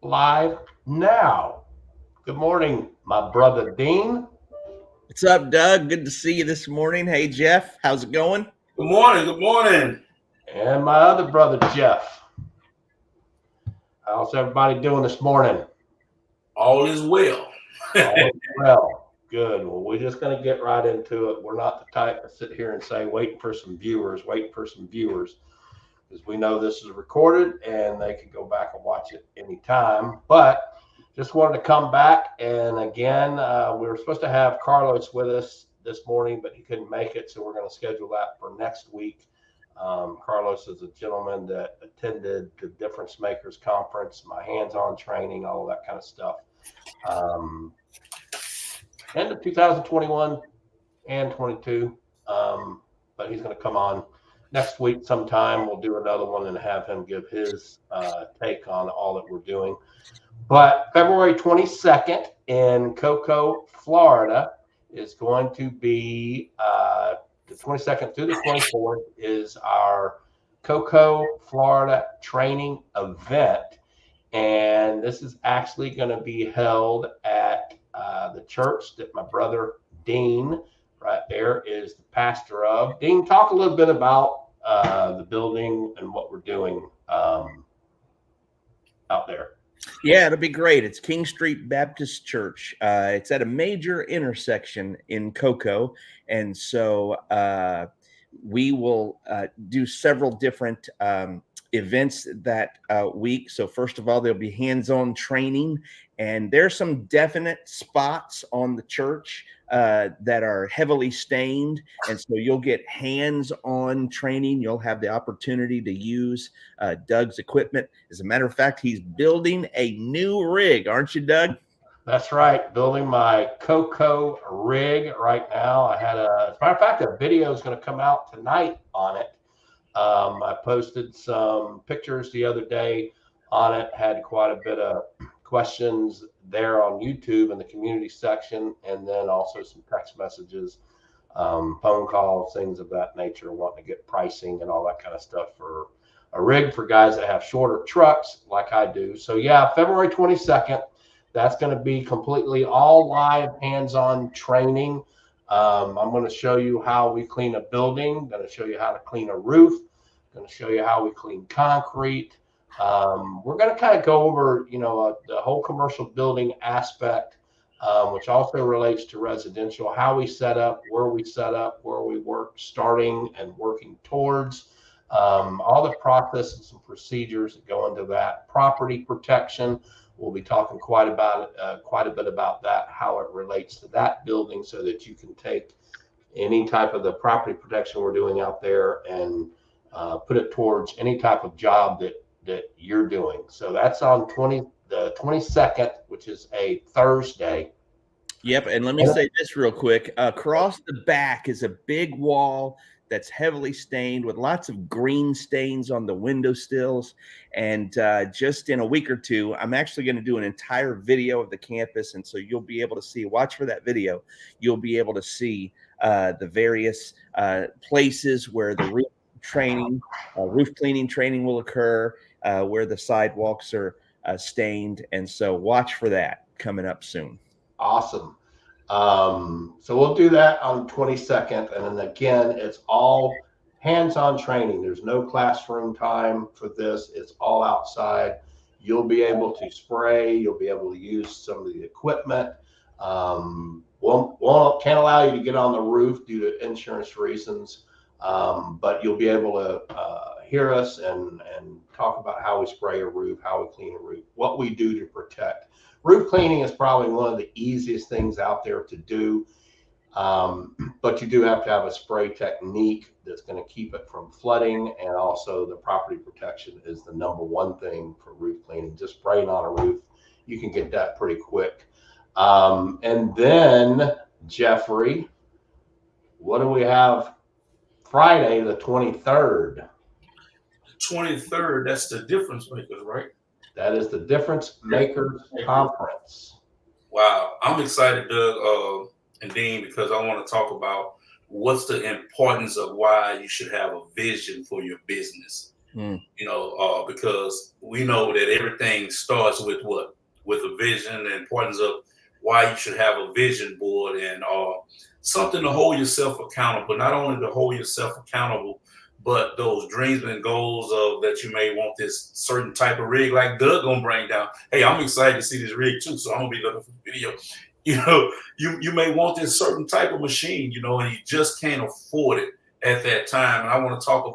live now. Good morning, my brother Dean. What's up, Doug? Good to see you this morning. Hey, Jeff, how's it going? Good morning. Good morning. And my other brother Jeff. How's everybody doing this morning? All is well. All is well. Good. Well, we're just going to get right into it. We're not the type to sit here and say, waiting for some viewers, because we know this is recorded and they can go back and watch it anytime. But just wanted to come back. And again, we were supposed to have Carlos with us this morning, but he couldn't make it. So we're going to schedule that for next week. Carlos is a gentleman that attended the Difference Makers Conference, my hands-on training, all of that kind of stuff. End of 2021 and 22. But he's going to come on next week sometime. We'll do another one and have him give his take on all that we're doing. But February 22nd in Cocoa, Florida is going to be the 22nd through the 24th is our Cocoa, Florida training event. And this is actually going to be held at the church that my brother Dean right there is the pastor of. Dean, talk a little bit about the building and what we're doing out there. Yeah, it'll be great. It's King Street Baptist Church. It's at a major intersection in Cocoa. And so we will do several different events that week. So first of all, there'll be hands-on training, and there's some definite spots on the church that are heavily stained, and so you'll get hands-on training. You'll have the opportunity to use Doug's equipment. As a matter of fact, he's building a new rig, aren't you, Doug? That's right. Building my Cocoa rig right now. As a matter of fact, a video is going to come out tonight on it. I posted some pictures the other day on it, had quite a bit of questions there on YouTube in the community section, and then also some text messages, phone calls, things of that nature, wanting to get pricing and all that kind of stuff for a rig for guys that have shorter trucks like I do. So yeah, February 22nd, that's going to be completely all live hands-on training. I'm going to show you how we clean a building. I'm going to show you how to clean a roof. I'm going to show you how we clean concrete. We're going to kind of go over, the whole commercial building aspect, which also relates to residential, how we set up, where we work, starting and working towards, all the processes and procedures that go into that. Property protection. We'll be talking quite a bit about that, how it relates to that building, so that you can take any type of the property protection we're doing out there and put it towards any type of job that you're doing. So that's on the 22nd, which is a Thursday. Yep, and let me say this real quick. Across the back is a big wall that's heavily stained with lots of green stains on the window sills. And just in a week or two, I'm actually going to do an entire video of the campus. And so you'll be able to see, watch for that video. You'll be able to see the various places where the roof cleaning training will occur, where the sidewalks are stained. And so watch for that coming up soon. Awesome. So we'll do that on 22nd. And then again, it's all hands-on training. There's no classroom time for this. It's all outside. You'll be able to spray. You'll be able to use some of the equipment. Can't allow you to get on the roof due to insurance reasons. But you'll be able to hear us and talk about how we spray a roof, how we clean a roof, what we do to protect. Roof cleaning is probably one of the easiest things out there to do, but you do have to have a spray technique that's going to keep it from flooding, and also the property protection is the number one thing for roof cleaning. Just spraying on a roof, you can get that pretty quick. And then, Jeffrey, what do we have Friday the 23rd? 23rd, that's the Difference Makers, right? That is the Difference Makers Conference. Wow, I'm excited, Doug and Dean, because I want to talk about what's the importance of why you should have a vision for your business. Because we know that everything starts with what? With a vision, and importance of why you should have a vision board and something to hold yourself accountable. Not only to hold yourself accountable, but those dreams and goals of that you may want this certain type of rig like Doug gonna bring down. Hey, I'm excited to see this rig too, so I'm gonna be looking for the video. You may want this certain type of machine, and you just can't afford it at that time. And I want to talk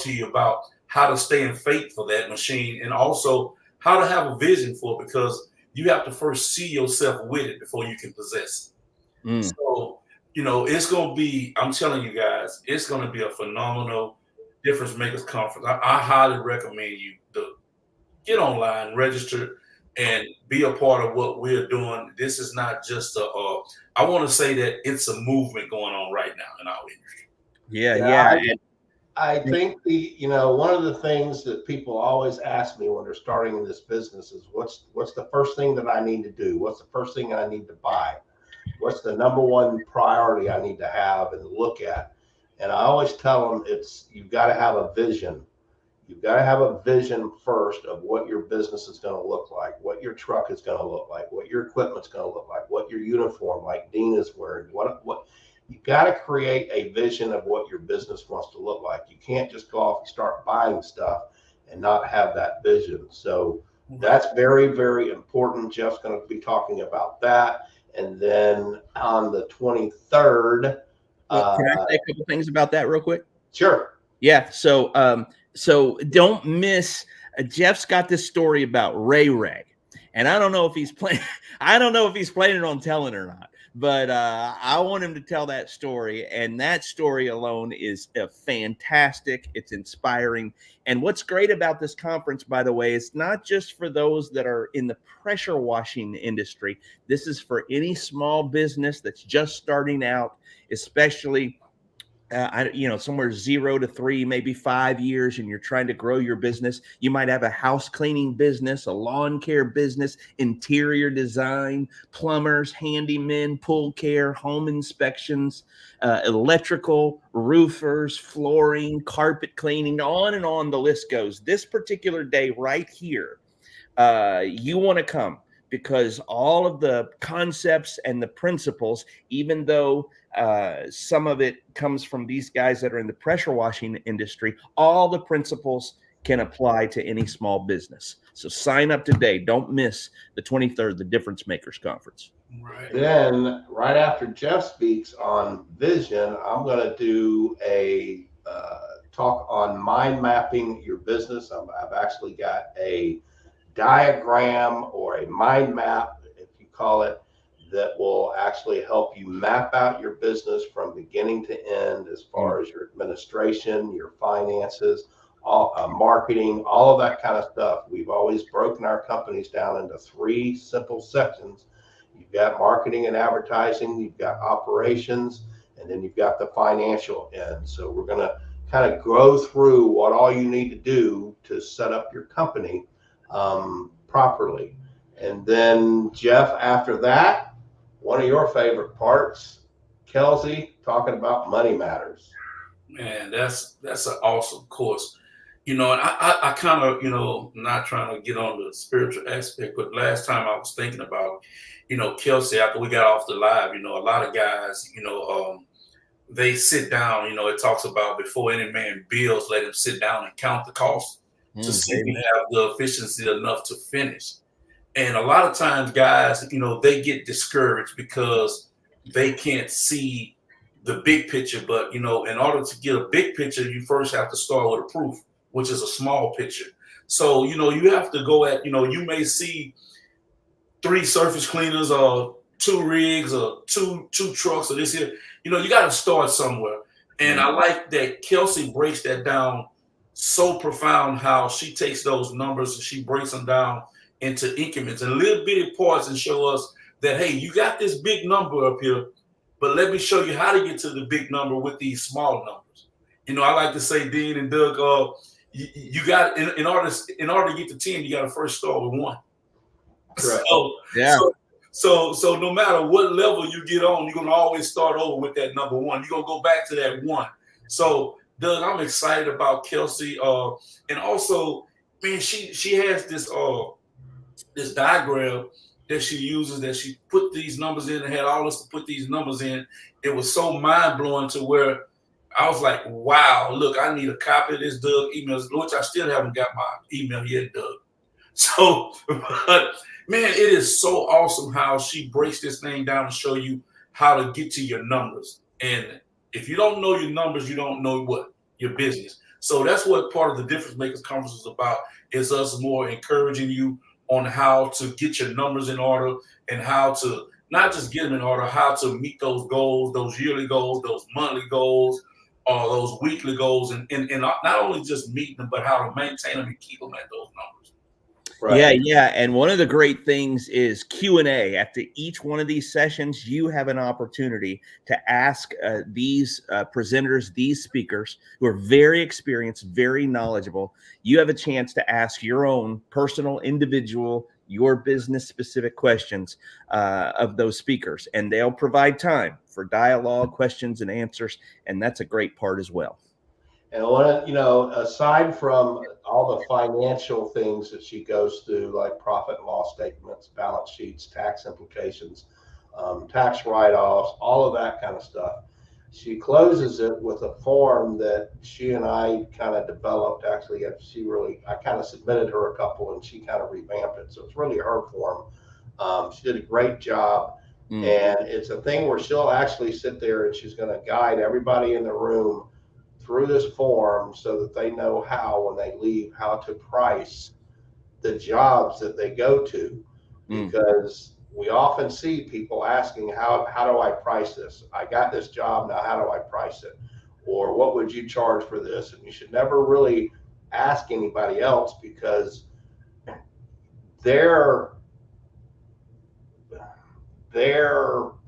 to you about how to stay in faith for that machine, and also how to have a vision for it, because you have to first see yourself with it before you can possess it. So, it's going to be, I'm telling you guys, it's going to be a phenomenal Difference Makers Conference. I highly recommend you to get online, register, and be a part of what we're doing. This is not just I want to say that it's a movement going on right now in our industry. Yeah. I think one of the things that people always ask me when they're starting in this business is what's the first thing that I need to do? What's the first thing I need to buy? What's the number one priority I need to have and look at? And I always tell them you've got to have a vision. You've got to have a vision first of what your business is going to look like, what your truck is going to look like, what your equipment's going to look like, what your uniform, like Dean is wearing, what you've got to create a vision of what your business wants to look like. You can't just go off and start buying stuff and not have that vision. So that's very, very important. Jeff's going to be talking about that. And then on the 23rd. Can I say a couple things about that real quick? Sure. Yeah. So don't miss. Jeff's got this story about Ray, and I don't know if he's planning. I don't know if he's planning on telling it or not. But I want him to tell that story, and that story alone is fantastic. It's inspiring. And what's great about this conference, by the way, is not just for those that are in the pressure washing industry. This is for any small business that's just starting out, especially somewhere 0 to 3, maybe 5 years, and you're trying to grow your business. You might have a house cleaning business, a lawn care business, interior design, plumbers, handymen, pool care, home inspections, electrical, roofers, flooring, carpet cleaning, on and on the list goes. This particular day right here, you want to come, because all of the concepts and the principles, even though some of it comes from these guys that are in the pressure washing industry, all the principles can apply to any small business. So sign up today. Don't miss the 23rd, the Difference Makers Conference. Right. Then right after Jeff speaks on vision, I'm going to do a talk on mind mapping your business. I've actually got a diagram or a mind map, if you call it, that will actually help you map out your business from beginning to end, as far as your administration, your finances, all marketing, all of that kind of stuff. We've always broken our companies down into 3 simple sections. You've got marketing and advertising, you've got operations, and then you've got the financial end. So we're going to kind of go through what all you need to do to set up your company properly. And then Jeff, after that, one of your favorite parts, Kelsey, talking about money matters. Man, that's an awesome course. And I kind of, not trying to get on the spiritual aspect, but last time I was thinking about, Kelsey, after we got off the live, a lot of guys, they sit down, it talks about before any man builds, let him sit down and count the cost to see if he have the efficiency enough to finish. And a lot of times guys, they get discouraged because they can't see the big picture. But, in order to get a big picture, you first have to start with a proof, which is a small picture. So, you have to go at, you may see 3 surface cleaners or 2 rigs or two trucks or this here. You got to start somewhere. And I like that Kelsey breaks that down so profound, how she takes those numbers and she breaks them down into increments and little bitty parts and show us that, hey, you got this big number up here, but let me show you how to get to the big number with these small numbers. I like to say, Dean and Doug, you got in order to get to 10, you got to first start with 1. Correct. So, yeah. So no matter what level you get on, you're gonna always start over with that number 1. You're gonna go back to that 1. So Doug, I'm excited about Kelsey. And also, man, she has this diagram that she uses, that she put these numbers in and had all us to put these numbers in. It was so mind blowing to where I was like, wow, look, I need a copy of this Doug emails, which I still haven't got my email yet, Doug. So, but man, it is so awesome how she breaks this thing down to show you how to get to your numbers. And if you don't know your numbers, you don't know what your business. So that's what part of the Difference Makers Conference is about, is us more encouraging you on how to get your numbers in order and how to not just get them in order, how to meet those goals, those yearly goals, those monthly goals, or those weekly goals, and not only just meeting them, but how to maintain them and keep them at those numbers. Right. Yeah. And one of the great things is Q&A. After each one of these sessions, you have an opportunity to ask these presenters, these speakers who are very experienced, very knowledgeable. You have a chance to ask your own personal, individual, your business specific questions of those speakers, and they'll provide time for dialogue, questions, and answers. And that's a great part as well. And what, you know, aside from all the financial things that she goes through, like profit and loss statements, balance sheets, tax implications, tax write-offs, all of that kind of stuff, she closes it with a form that she and I kind of developed. Actually, I kind of submitted her a couple and she kind of revamped it. So it's really her form. She did a great job. And it's a thing where she'll actually sit there and she's going to guide everybody in the room through this form so that they know how, when they leave, how to price the jobs that they go to. Because we often see people asking, how do I price this? I got this job, now how do I price it? Or what would you charge for this? And you should never really ask anybody else, because their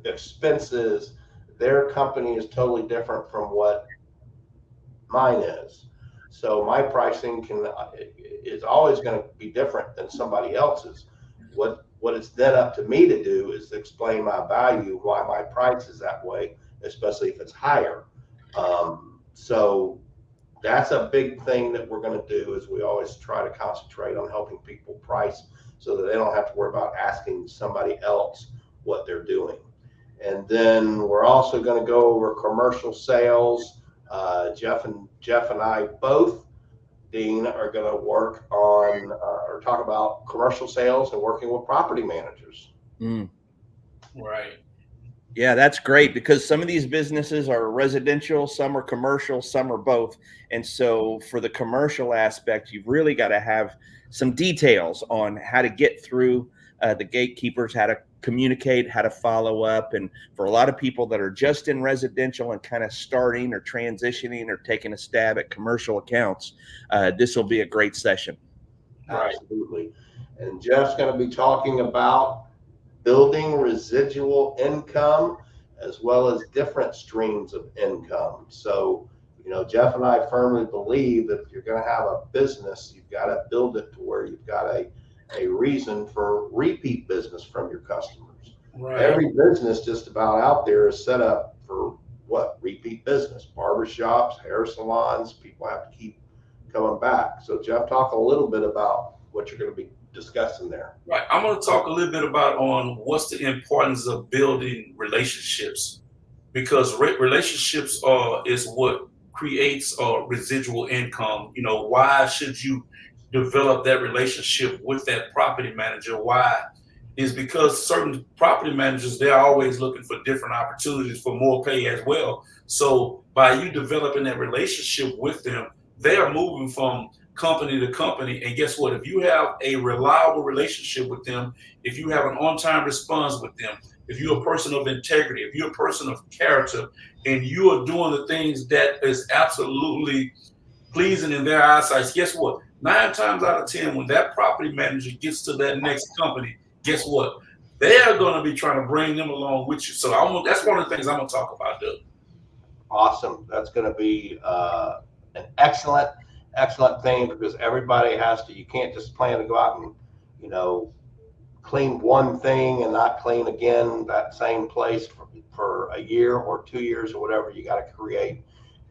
expenses, their company is totally different from what mine is. So my pricing is always going to be different than somebody else's. What it's then up to me to do is to explain my value, why my price is that way, especially if it's higher. So that's a big thing that we're going to do, is we always try to concentrate on helping people price so that they don't have to worry about asking somebody else what they're doing. And then we're also going to go over commercial sales. Jeff and I both, Dean, are going to work on or talk about commercial sales and working with property managers. Right. Yeah, that's great, because some of these businesses are residential, some are commercial, some are both. And so for the commercial aspect, you've really got to have some details on how to get through the gatekeepers, how to communicate, how to follow up. And for a lot of people that are just in residential and kind of starting or transitioning or taking a stab at commercial accounts, this will be a great session. Absolutely. And Jeff's going to be talking about building residual income as well as different streams of income. So, you know, Jeff and I firmly believe that if you're going to have a business, you've got to build it to where you've got a reason for repeat business from your customers. Right. Every business just about out there is set up for what? Repeat business. Barbershops, hair salons, people have to keep coming back. So Jeff, talk a little bit about what you're going to be discussing there. Right. I'm going to talk a little bit about on what's the importance of building relationships, because relationships is what creates residual income. You know, why should you develop that relationship with that property manager? Why? Is because certain property managers, they're always looking for different opportunities for more pay as well. So by you developing that relationship with them, they are moving from company to company. And guess what? If you have a reliable relationship with them, if you have an on-time response with them, if you're a person of integrity, if you're a person of character, and you are doing the things that is absolutely pleasing in their eyesight, guess what? 9 times out of 10, when that property manager gets to that next company, guess what? They're going to be trying to bring them along with you. So that's one of the things I'm going to talk about, Doug. Awesome. That's going to be an excellent thing, because everybody has to, you can't just plan to go out and, you know, clean one thing and not clean again that same place for a year or 2 years or whatever. You got to create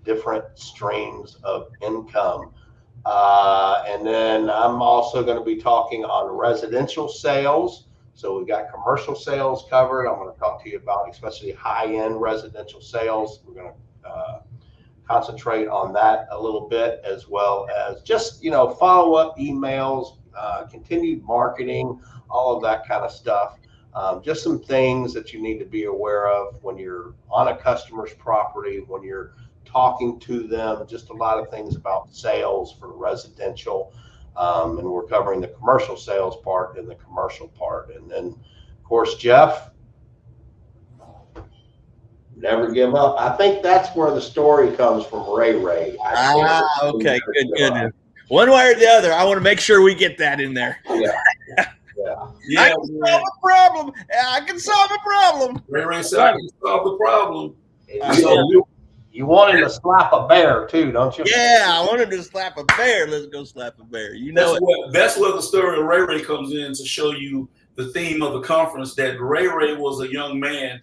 different streams of income. And then I'm also going to be talking on residential sales. So we've got commercial sales covered. I'm going to talk to you about especially high-end residential sales. We're going to concentrate on that a little bit, as well as just, follow-up emails, continued marketing, all of that kind of stuff. Just some things that you need to be aware of when you're on a customer's property, when you're talking to them, just a lot of things about sales for residential. And we're covering the commercial sales part and the commercial part. And then, of course, Jeff, never give up. I think that's where the story comes from, Ray. Okay, good. One way or the other, I want to make sure we get that in there. Yeah. I can solve a problem. I can solve a problem. Ray said, I can solve the problem. You want him to slap a bear too, don't you? Yeah, I wanted to slap a bear. Let's go slap a bear. That's where the story of Ray comes in, to show you the theme of the conference, that Ray was a young man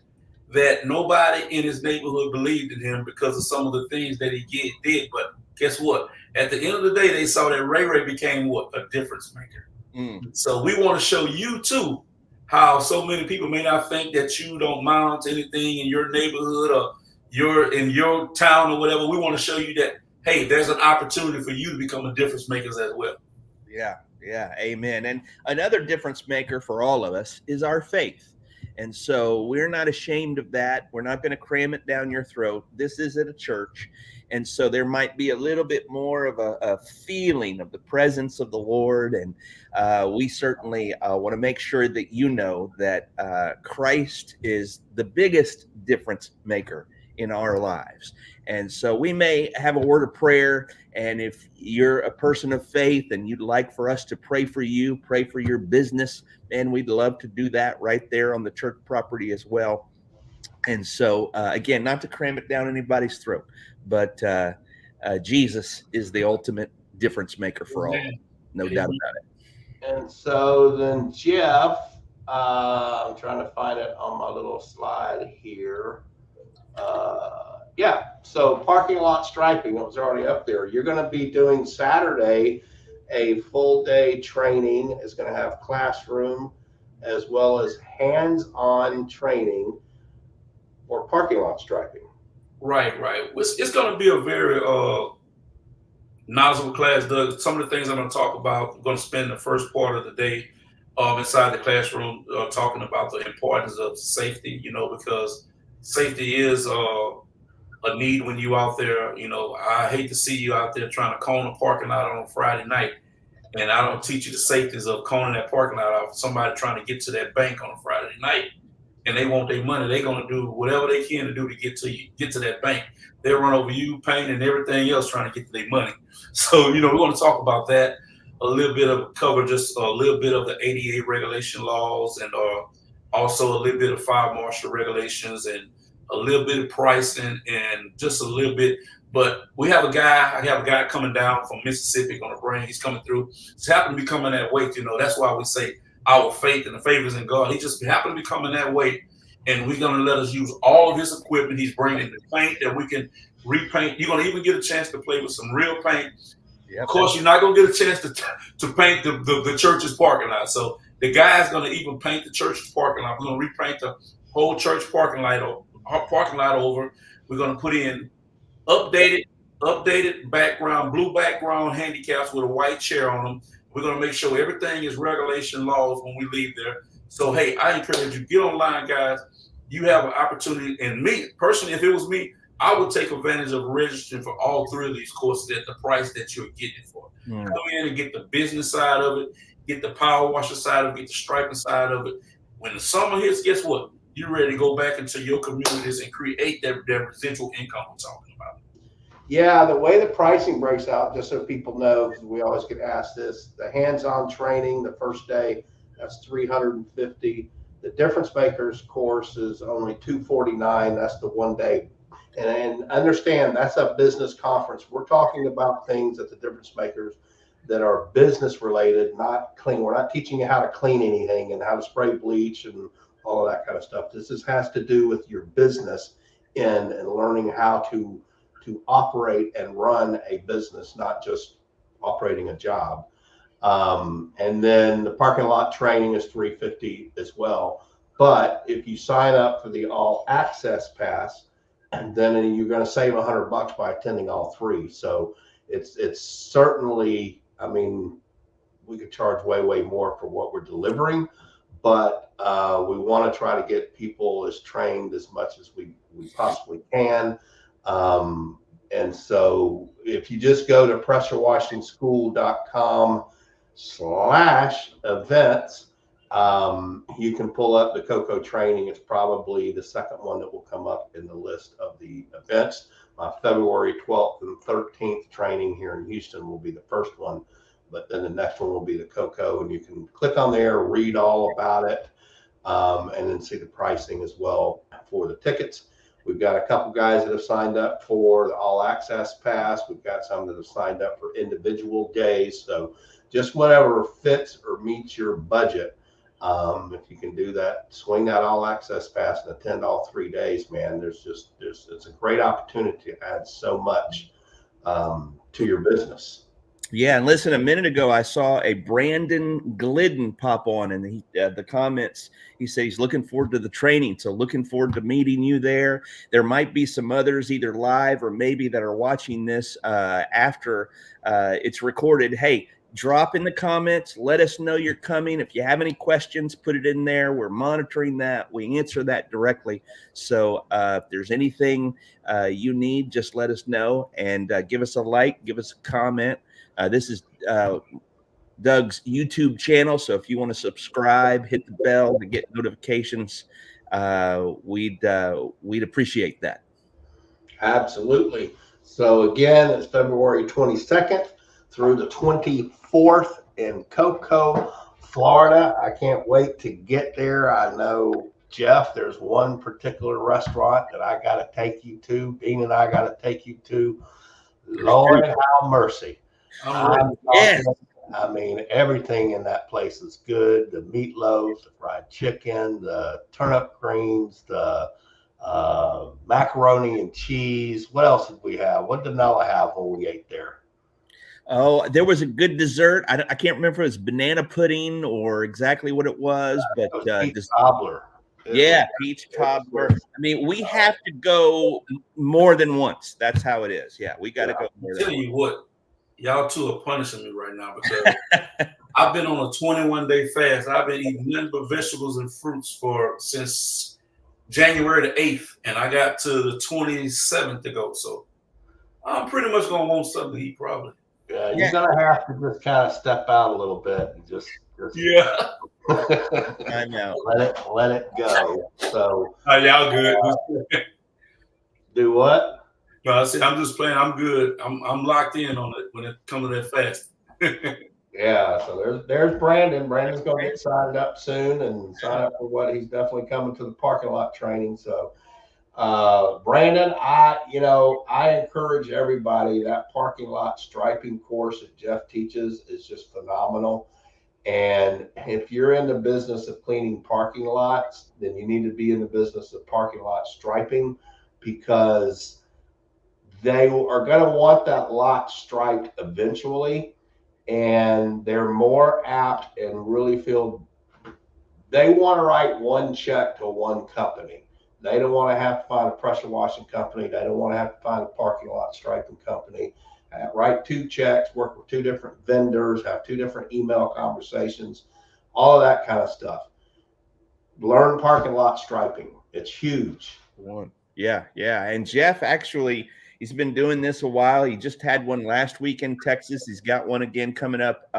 that nobody in his neighborhood believed in him because of some of the things that he did. But guess what? At the end of the day, they saw that Ray became what? A difference maker. So we want to show you too how so many people may not think that you don't mount anything in your neighborhood or you're in your town or whatever. We want to show you that, hey, there's an opportunity for you to become a difference maker as well. Yeah, amen. And another difference maker for all of us is our faith. And so we're not ashamed of that. We're not going to cram it down your throat. This is at a church. And so there might be a little bit more of a feeling of the presence of the Lord. And we certainly want to make sure that you know that Christ is the biggest difference maker in our lives. And so we may have a word of prayer. And if you're a person of faith and you'd like for us to pray for you, pray for your business, and we'd love to do that right there on the church property as well. And so, again, not to cram it down anybody's throat, but Jesus is the ultimate difference maker for all. No doubt about it. And so then, Jeff, I'm trying to find it on my little slide here. So parking lot striping, it was already up there. You're going to be doing Saturday a full day training. Is going to have classroom as well as hands-on training for parking lot striping. Right. It's going to be a very knowledgeable class, Doug. Some of the things I'm going to talk about, I'm going to spend the first part of the day inside the classroom talking about the importance of safety, because safety is a need when you out there. I hate to see you out there trying to cone a parking lot on a Friday night, and I don't teach you the safeties of coning that parking lot out for somebody trying to get to that bank on a Friday night, and they want their money. They're going to do whatever they can to do to get to that bank. They'll run over you, paint, and everything else trying to get to their money. So, we're going to talk about that a little bit, of cover just a little bit of the ADA regulation laws, and also a little bit of fire marshal regulations, and a little bit of pricing, and just a little bit. But I have a guy coming down from Mississippi on the brain. He's coming through. He's happened to be coming that way. That's why we say our faith and the favors in God. He just happened to be coming that way. And we're going to let us use all of his equipment. He's bringing the paint that we can repaint. You're going to even get a chance to play with some real paint. Yep. Of course, you're not going to get a chance to paint the church's parking lot. So the guy's going to even paint the church's parking lot. We're going to repaint the whole church parking lot over. We're going to put in updated background, blue background handicaps with a white chair on them. We're going to make sure everything is regulation laws when we leave there. So, hey, I encourage you, get online, guys. You have an opportunity. And me, personally, if it was me, I would take advantage of registering for all three of these courses at the price that you're getting it for. Come in and get the business side of it, get the power washer side of it, get the striping side of it. When the summer hits, guess what? You're ready to go back into your communities and create that residual income we're talking about. Yeah, the way the pricing breaks out, just so people know, because we always get asked this, the hands-on training, the first day, that's $350. The Difference Makers course is only $249. That's the one day. And understand, that's a business conference. We're talking about things at the Difference Makers that are business related, not clean. We're not teaching you how to clean anything and how to spray bleach and all of that kind of stuff. This has to do with your business and learning how to to operate and run a business, not just operating a job. And then the parking lot training is $350 as well. But if you sign up for the all access pass, and then you're going to save $100 by attending all three. So it's certainly, I mean, we could charge way more for what we're delivering, but we want to try to get people as trained as much as we possibly can. And so if you just go to pressurewashingschool.com/events, you can pull up the Cocoa training. It's probably the second one that will come up in the list of the events. My February 12th and 13th training here in Houston will be the first one, but then the next one will be the Cocoa, and you can click on there, read all about it, and then see the pricing as well for the tickets. We've got a couple guys that have signed up for the all access pass. We've got some that have signed up for individual days. So just whatever fits or meets your budget. If you can do that, swing that all access pass and attend all 3 days, man, it's a great opportunity to add so much to your business. Yeah, and listen, a minute ago, I saw a Brandon Glidden pop on in the comments. He said he's looking forward to the training. So looking forward to meeting you there. There might be some others either live or maybe that are watching this after it's recorded. Hey, drop in the comments. Let us know you're coming. If you have any questions, put it in there. We're monitoring that. We answer that directly. So if there's anything you need, just let us know and give us a like, give us a comment. This is Doug's YouTube channel, so if you want to subscribe, hit the bell to get notifications, we'd appreciate that. Absolutely. So again, it's February 22nd through the 24th in Cocoa, Florida. I can't wait to get there. I know, Jeff, there's one particular restaurant that I got to take you to. Dean and I got to take you to. Lord have mercy. Yeah. I mean, everything in that place is good. The meatloaf, the fried chicken, the turnip greens, the macaroni and cheese. What else did we have? What did Nella have when we ate there? Oh, there was a good dessert. I can't remember if it was banana pudding or exactly what it was, but peach cobbler. Yeah, peach cobbler. I mean, we have to go more than once. That's how it is. Yeah, we got to go more than once. Tell you what, y'all two are punishing me right now because I've been on a 21-day fast. I've been eating nothing but vegetables and fruits since January the 8th, and I got to the 27th to go. So I'm pretty much gonna want something to eat probably. Yeah, you're gonna have to just kind of step out a little bit and just yeah. I know. Let it go. So y'all good? Do what? No, I said I'm just playing. I'm good. I'm locked in on it when it comes to that fast. Yeah. So there's Brandon. Brandon's gonna get signed up soon and sign up for what he's definitely coming to the parking lot training. So Brandon, I encourage everybody. That parking lot striping course that Jeff teaches is just phenomenal. And if you're in the business of cleaning parking lots, then you need to be in the business of parking lot striping, because they are going to want that lot striped eventually, and they're more apt and really feel they want to write one check to one company. They don't want to have to find a pressure washing company. They don't want to have to find a parking lot striping company. Write 2 checks, work with 2 different vendors, have 2 different email conversations, all of that kind of stuff. Learn parking lot striping. It's huge. Yeah. And Jeff, actually, he's been doing this a while. He just had one last week in Texas. He's got one again coming up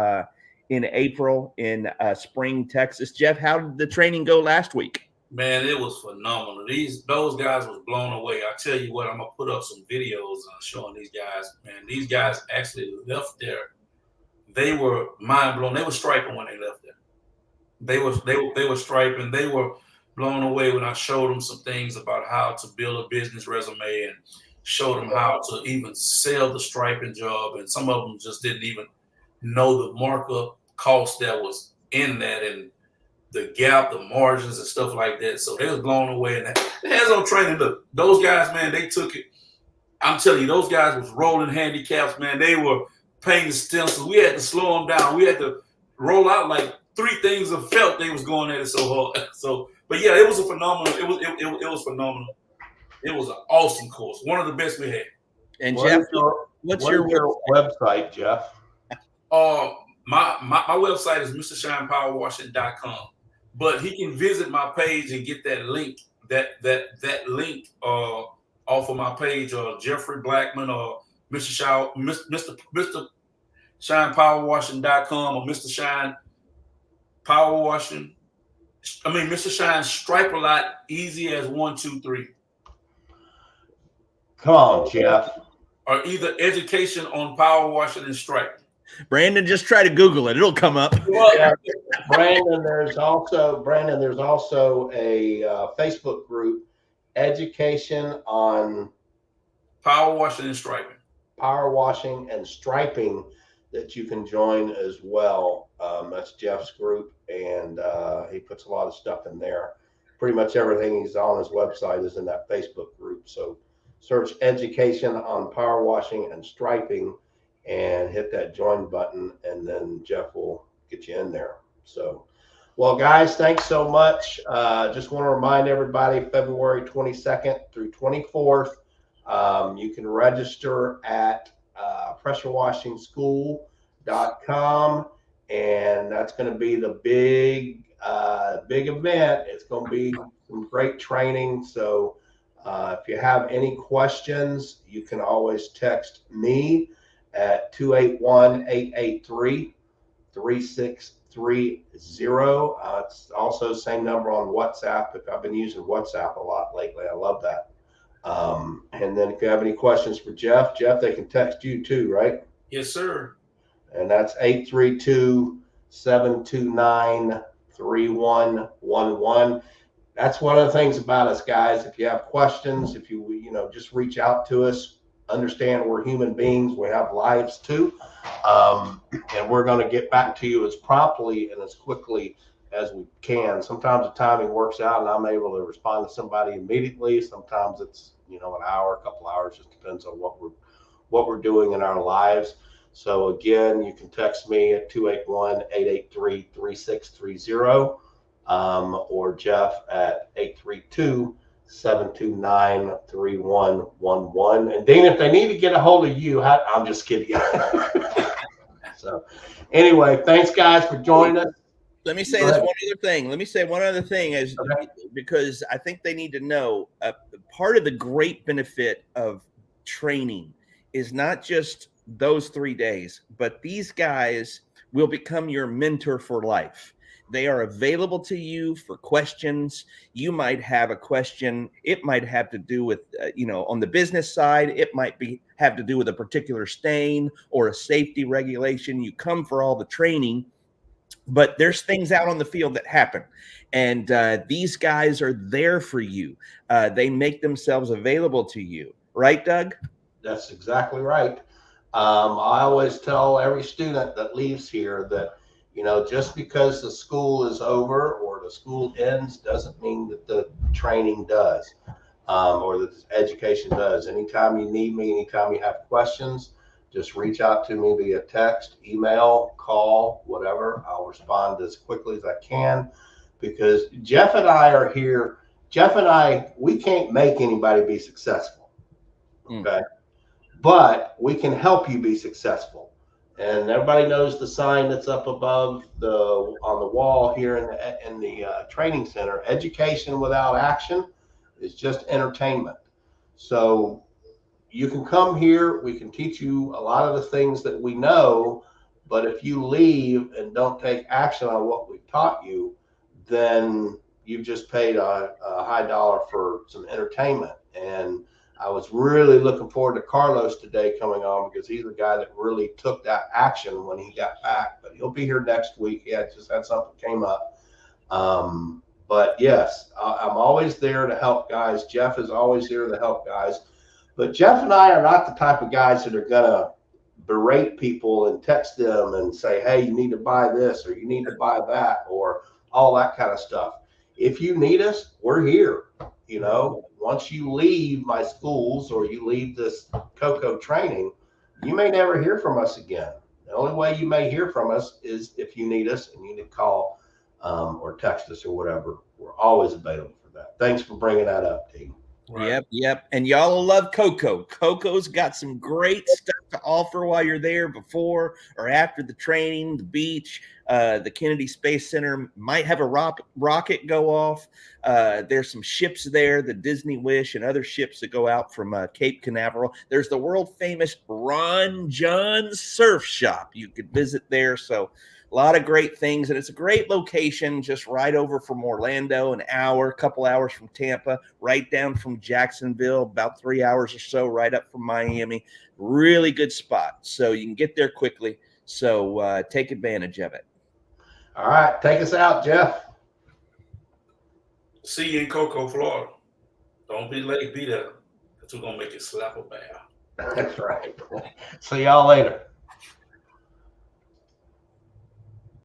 in April in Spring, Texas. Jeff, how did the training go last week? Man, it was phenomenal. Those guys was blown away. I tell you what, I'm gonna put up some videos showing these guys. Man, these guys actually left there. They were mind blown. They were striping when they left there. They were striping. They were blown away when I showed them some things about how to build a business resume and showed them how to even sell the striping job. And some of them just didn't even know the markup cost that was in that and the gap, the margins and stuff like that. So they was blown away. And the hands-on training, look, those guys, man, they took it I'm telling you, those guys was rolling handicaps, man. They were painting stencils. We had to slow them down. We had to roll out like 3 things of felt. They was going at it so hard. So, but yeah, it was a phenomenal. It was phenomenal. It was an awesome course. One of the best we had. And Jeff, what's your website, Jeff? My website is MrShinePowerWashing.com. But he can visit my page and get that link. That link off of my page, Jeffrey Blackman or Mr. ShinePowerWashing.com or Mr. Shine Power Washing. I mean, Mr. Shine Stripe a lot, easy as 1, 2, 3. Come on, Jeff. Or either education on power washing and stripe. Brandon, just try to Google it; it'll come up. Yeah. Brandon, there's also a Facebook group, Education on Power Washing and Striping. Power washing and striping that you can join as well. That's Jeff's group, and he puts a lot of stuff in there. Pretty much everything he's on his website is in that Facebook group. So search Education on Power Washing and Striping and hit that join button, and then Jeff will get you in there. So, well, guys, thanks so much. Just want to remind everybody, February 22nd through 24th, you can register at pressurewashingschool.com, and that's going to be the big event. It's going to be some great training. So if you have any questions, you can always text me at 281-883-3630. It's also the same number on WhatsApp. I've been using WhatsApp a lot lately. I love that. And then if you have any questions for Jeff, they can text you too, right? Yes, sir. And that's 832-729-3111. That's one of the things about us, guys. If you have questions, if you just reach out to us. Understand we're human beings. We have lives too. And we're going to get back to you as promptly and as quickly as we can. Sometimes the timing works out and I'm able to respond to somebody immediately. Sometimes it's, an hour, a couple hours, just depends on what we're doing in our lives. So again, you can text me at 281-883-3630, or Jeff at 832-729-3111. And Dean, if they need to get a hold of you, I'm just kidding. So anyway, thanks guys for joining us. Let me say one other thing is because I think they need to know part of the great benefit of training is not just those 3 days, but these guys will become your mentor for life. They are available to you for questions. You might have a question. It might have to do with, on the business side, it might have to do with a particular stain or a safety regulation. You come for all the training, but there's things out on the field that happen. And these guys are there for you. They make themselves available to you. Right, Doug? That's exactly right. I always tell every student that leaves here that, just because the school is over or the school ends doesn't mean that the training does, or that the education does. Anytime you need me, anytime you have questions, just reach out to me via text, email, call, whatever. I'll respond as quickly as I can, because Jeff and I are here. Jeff and I, we can't make anybody be successful. Okay. But we can help you be successful. And everybody knows the sign that's up above on the wall here in the training center. Education without action is just entertainment. So you can come here. We can teach you a lot of the things that we know. But if you leave and don't take action on what we've taught you, then you've just paid a high dollar for some entertainment. And I was really looking forward to Carlos today coming on, because he's the guy that really took that action when he got back. But he'll be here next week. He just had something came up. But yes, I'm always there to help guys. Jeff is always here to help guys. But Jeff and I are not the type of guys that are going to berate people and text them and say, hey, you need to buy this or you need to buy that or all that kind of stuff. If you need us, we're here. You know, once you leave my schools or you leave this cocoa training, you may never hear from us again. The only way you may hear from us is if you need us and you need to call or text us or whatever. We're always available for that. Thanks for bringing that up, Dean. Right. Yep. And y'all will love Cocoa. Cocoa's got some great stuff to offer while you're there, before or after the training, the beach, the Kennedy Space Center might have a rocket go off. There's some ships there, the Disney Wish and other ships that go out from Cape Canaveral. There's the world famous Ron John's Surf Shop. You could visit there. So a lot of great things, and it's a great location, just right over from Orlando, a couple hours from Tampa, right down from Jacksonville, about 3 hours or so, right up from Miami. Really good spot. So you can get there quickly. So take advantage of it. All right. Take us out, Jeff. See you in Cocoa, Florida. Don't be late. Be there. Because we're going to make it slap a bear. That's right. See y'all later.